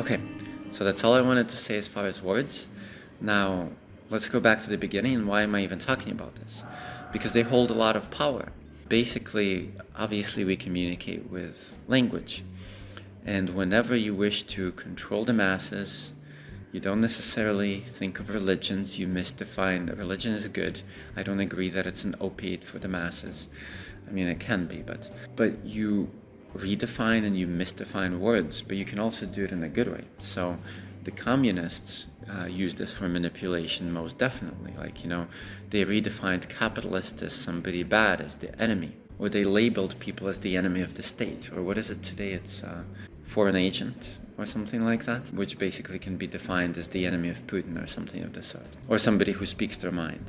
Okay, so that's all I wanted to say as far as words. Now, let's go back to the beginning, and why am I even talking about this? Because they hold a lot of power. Basically, obviously, we communicate with language. And whenever you wish to control the masses, you don't necessarily think of religions. You misdefine that religion is good. I don't agree that it's an opiate for the masses. I mean, it can be, but you redefine and you misdefine words, but you can also do it in a good way. So the communists use this for manipulation most definitely. Like, they redefined capitalist as somebody bad, as the enemy, or they labeled people as the enemy of the state, or what is it today? It's foreign agent or something like that, which basically can be defined as the enemy of Putin or something of the sort, or somebody who speaks their mind.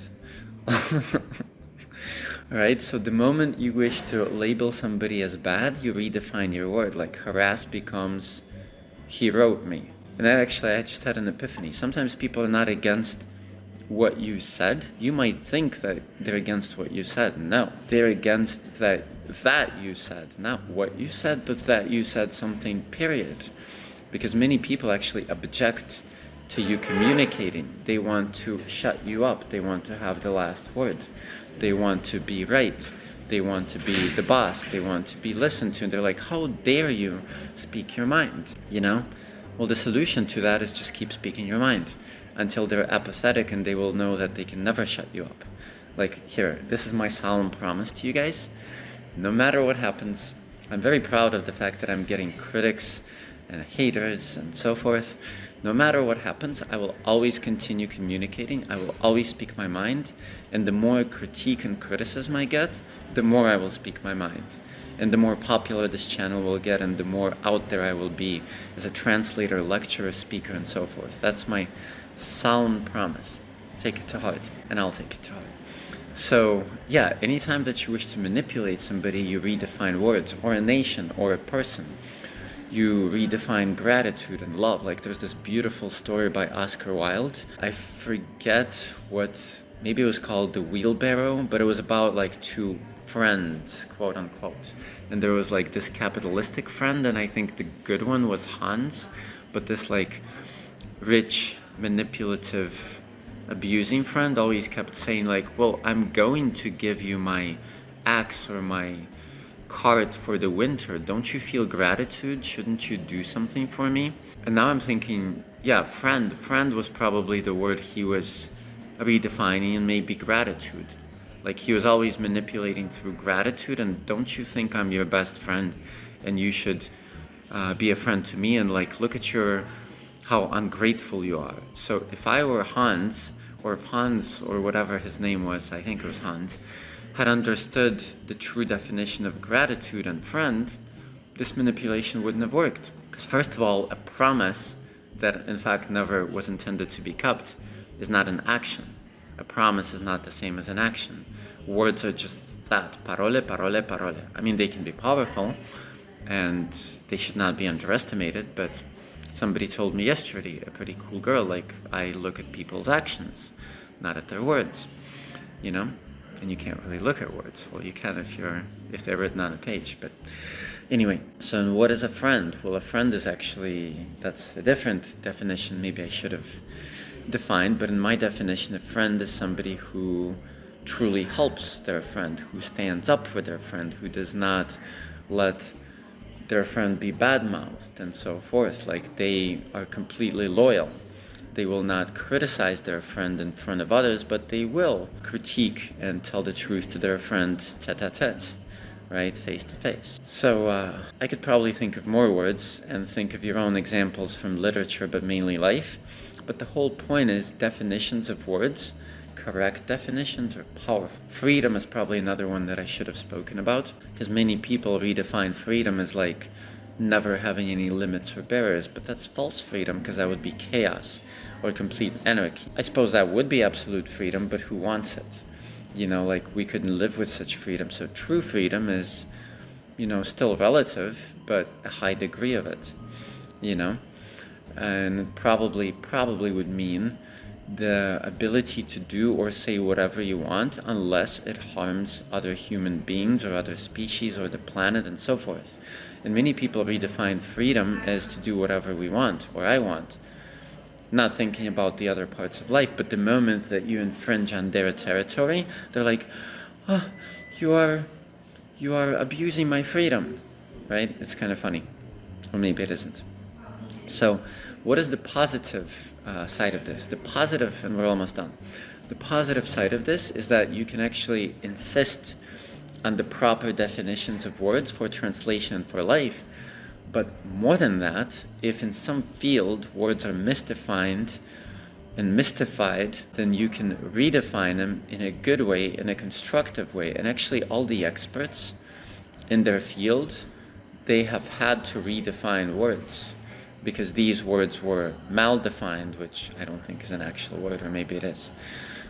Right, so the moment you wish to label somebody as bad, you redefine your word. Like harass becomes he wrote me. And I just had an epiphany. Sometimes people are not against what you said. You might think that they're against what you said. No, they're against that you said, not what you said, but that you said something, period. Because many people actually object to you communicating. They want to shut you up. They want to have the last word. They want to be right. They want to be the boss. They want to be listened to. And they're like, how dare you speak your mind? Well, the solution to that is just keep speaking your mind until they're apathetic and they will know that they can never shut you up. Like, here, this is my solemn promise to you guys. No matter what happens, I'm very proud of the fact that I'm getting critics and haters and so forth. No matter what happens, I will always continue communicating. I will always speak my mind. And the more critique and criticism I get, the more I will speak my mind. And the more popular this channel will get, and the more out there I will be as a translator, lecturer, speaker, and so forth. That's my solemn promise. Take it to heart, and I'll take it to heart. So, yeah, anytime that you wish to manipulate somebody, you redefine words, or a nation, or a person. You redefine gratitude and love. Like, there's this beautiful story by Oscar Wilde. I forget maybe it was called The Wheelbarrow, but it was about like two friends, quote unquote. And there was like this capitalistic friend, and I think the good one was Hans, but this like rich, manipulative, abusing friend always kept saying like, well, I'm going to give you my axe or my cart for the winter. Don't you feel gratitude? Shouldn't you do something for me? And now I'm thinking, yeah, friend was probably the word he was redefining, and maybe gratitude. Like, he was always manipulating through gratitude, and don't you think I'm your best friend and you should be a friend to me, and like, look at how ungrateful you are. So if I were Hans, or if Hans, or whatever his name was, I think it was Hans, had understood the true definition of gratitude and friend, this manipulation wouldn't have worked. Because first of all, a promise that in fact never was intended to be kept is not an action. A promise is not the same as an action. Words are just that, parole, parole, parole. I mean, they can be powerful and they should not be underestimated, but somebody told me yesterday, a pretty cool girl, like, I look at people's actions, not at their words, And you can't really look at words. Well, you can if they're written on a page. But anyway, so what is a friend? Well, a friend is that's a different definition. Maybe I should have defined, but in my definition, a friend is somebody who truly helps their friend, who stands up for their friend, who does not let their friend be bad-mouthed and so forth. Like, they are completely loyal. They will not criticize their friend in front of others, but they will critique and tell the truth to their friend tete-a-tete, right, face-to-face. So I could probably think of more words and think of your own examples from literature, but mainly life. But the whole point is definitions of words, correct definitions, are powerful. Freedom is probably another one that I should have spoken about, because many people redefine freedom as like never having any limits or barriers, but that's false freedom, because that would be chaos or complete anarchy. I suppose that would be absolute freedom, but who wants it? Like, we couldn't live with such freedom. So true freedom is, still relative, but a high degree of it, and it probably would mean the ability to do or say whatever you want unless it harms other human beings or other species or the planet and so forth. And many people redefine freedom as to do whatever we want or I want, not thinking about the other parts of life. But the moment that you infringe on their territory, they're like, oh, you are abusing my freedom, right? It's kind of funny, or maybe it isn't. So what is the positive side of this? The positive, and we're almost done. The positive side of this is that you can actually insist on the proper definitions of words for translation and for life. But more than that, if in some field words are misdefined and mystified, then you can redefine them in a good way, in a constructive way. And actually all the experts in their field, they have had to redefine words because these words were mal-defined, which I don't think is an actual word, or maybe it is.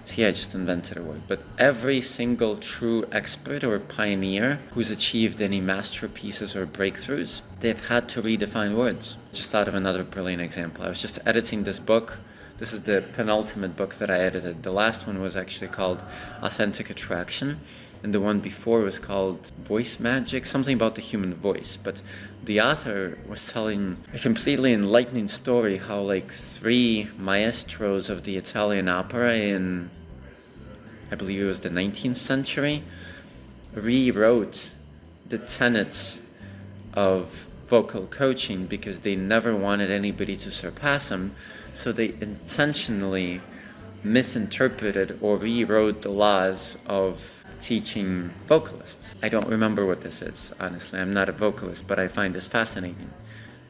So yeah, I just invented a word. But every single true expert or pioneer who's achieved any masterpieces or breakthroughs, they've had to redefine words. Just thought of another brilliant example. I was just editing this book. This is the penultimate book that I edited. The last one was actually called Authentic Attraction, and the one before was called Voice Magic, something about the human voice. But the author was telling a completely enlightening story how like 3 maestros of the Italian opera in, I believe it was the 19th century, rewrote the tenets of vocal coaching because they never wanted anybody to surpass them. So they intentionally misinterpreted or rewrote the laws of teaching vocalists. I don't remember what this is, honestly. I'm not a vocalist, but I find this fascinating.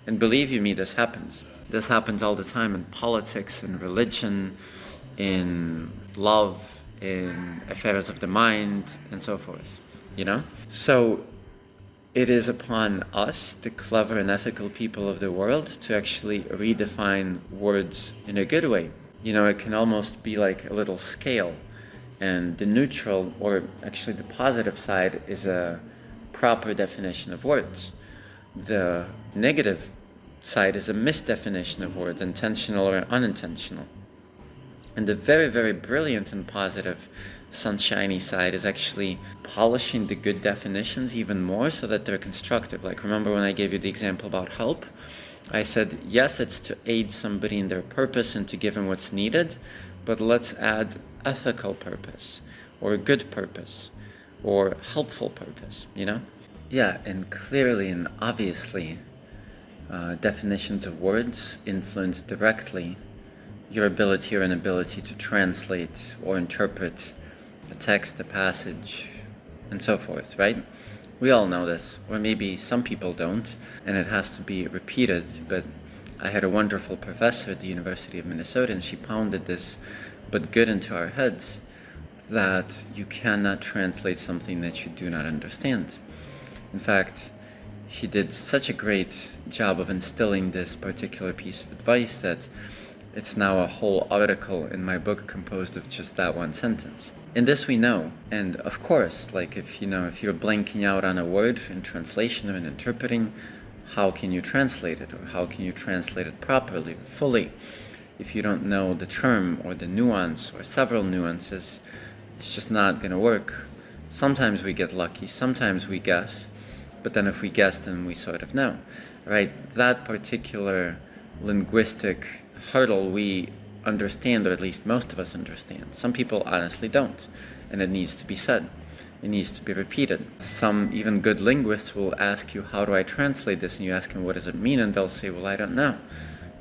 And believe you me, this happens. This happens all the time in politics, in religion, in love, in affairs of the mind, and so forth, you know? So it is upon us, the clever and ethical people of the world, to actually redefine words in a good way. You know, it can almost be like a little scale. And the neutral, or actually the positive side, is a proper definition of words. The negative side is a misdefinition of words, intentional or unintentional. And the very, very brilliant and positive sunshiny side is actually polishing the good definitions even more so that they're constructive. Like, remember when I gave you the example about help? I said, yes, it's to aid somebody in their purpose and to give them what's needed, but let's add ethical purpose, or good purpose, or helpful purpose, you know? Yeah, and clearly and obviously, definitions of words influence directly your ability or inability to translate or interpret a text, a passage, and so forth, right? We all know this, or maybe some people don't, and it has to be repeated, but I had a wonderful professor at the University of Minnesota, and she pounded this but good into our heads, that you cannot translate something that you do not understand. In fact, she did such a great job of instilling this particular piece of advice that it's now a whole article in my book composed of just that one sentence. And this we know. And of course, like if you're blanking out on a word in translation or in interpreting, how can you translate it? Or how can you translate it properly, fully? If you don't know the term or the nuance or several nuances, it's just not going to work. Sometimes we get lucky, sometimes we guess, but then if we guess, then we sort of know, right? That particular linguistic hurdle we understand, or at least most of us understand. Some people honestly don't, and it needs to be said. It needs to be repeated. Some even good linguists will ask you, how do I translate this? And you ask them, what does it mean? And they'll say, well, I don't know.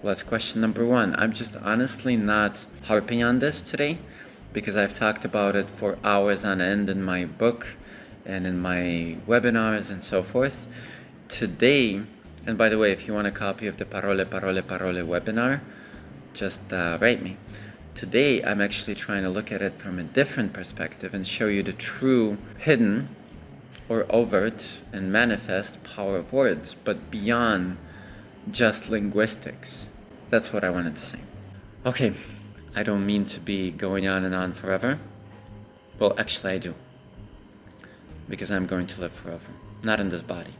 Well, that's question number 1. I'm just honestly not harping on this today because I've talked about it for hours on end in my book and in my webinars and so forth. Today, and by the way, if you want a copy of the Parole webinar, just write me. Today, I'm actually trying to look at it from a different perspective and show you the true hidden or overt and manifest power of words, but beyond just linguistics. That's what I wanted to say. Okay, I don't mean to be going on and on forever. Well, actually I do. Because I'm going to live forever. Not in this body.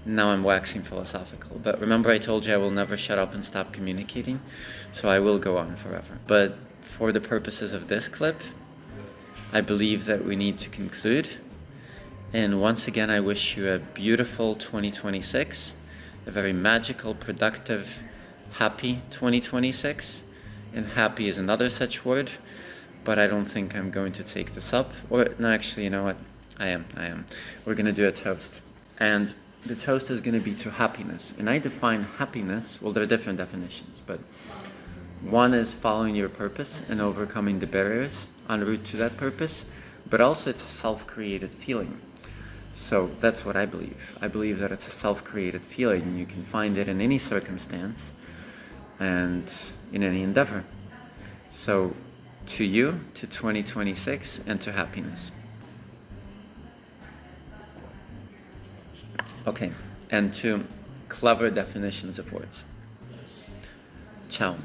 Now I'm waxing philosophical. But remember I told you I will never shut up and stop communicating? So I will go on forever. But for the purposes of this clip, I believe that we need to conclude. And once again, I wish you a beautiful 2026, a very magical, productive, happy 2026. And happy is another such word, but I don't think I'm going to take this up. Or, no, actually, you know what? I am. We're going to do a toast. And the toast is going to be to happiness. And I define happiness, well, there are different definitions, but one is following your purpose and overcoming the barriers en route to that purpose, but also it's a self-created feeling. So that's what I believe. I believe that it's a self-created feeling. You can find it in any circumstance and in any endeavor. So to you, to 2026, and to happiness. Okay, and to clever definitions of words. Ciao.